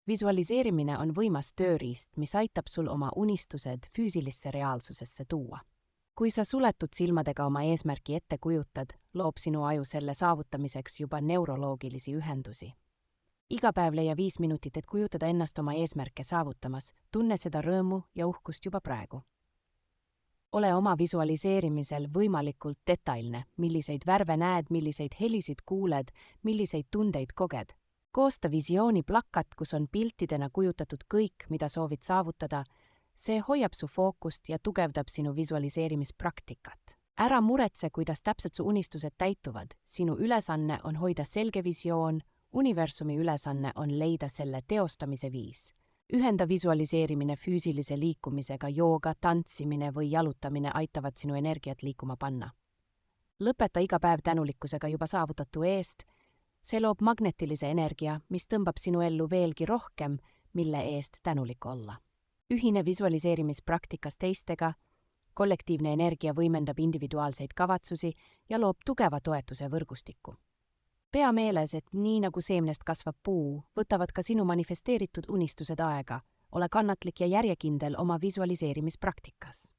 Visualiseerimine on võimas tööriist, mis aitab sul oma unistused füüsilisse reaalsusesse tuua. Kui sa suletud silmadega oma eesmärki ette kujutad, loob sinu aju selle saavutamiseks juba neuroloogilisi ühendusi. Iga päev leia 5 minutit, et kujutada ennast oma eesmärke saavutamas, tunne seda rõõmu ja uhkust juba praegu. Ole oma visualiseerimisel võimalikult detailne, milliseid värve näed, milliseid helisid kuuled, milliseid tundeid koged. Koosta visiooniplakat, kus on piltidena kujutatud kõik, mida soovid saavutada. See hoiab su fookust ja tugevdab sinu visualiseerimispraktikat. Ära muretse, kuidas täpselt su unistused täituvad. Sinu ülesanne on hoida selge visioon, universumi ülesanne on leida selle teostamise viis. Ühenda visualiseerimine füüsilise liikumisega, jooga, tantsimine või jalutamine aitavad sinu energiat liikuma panna. Lõpeta iga päev tänulikkusega juba saavutatu eest. See loob magnetilise energia, mis tõmbab sinu ellu veelgi rohkem, mille eest tänulik olla. Ühine visualiseerimispraktikas teistega, kollektiivne energia võimendab individuaalseid kavatsusi ja loob tugeva toetuse võrgustikku. Pea meeles, et nii nagu seemnest kasvab puu, võtavad ka sinu manifesteeritud unistused aega. Ole kannatlik ja järjekindel oma visualiseerimispraktikas.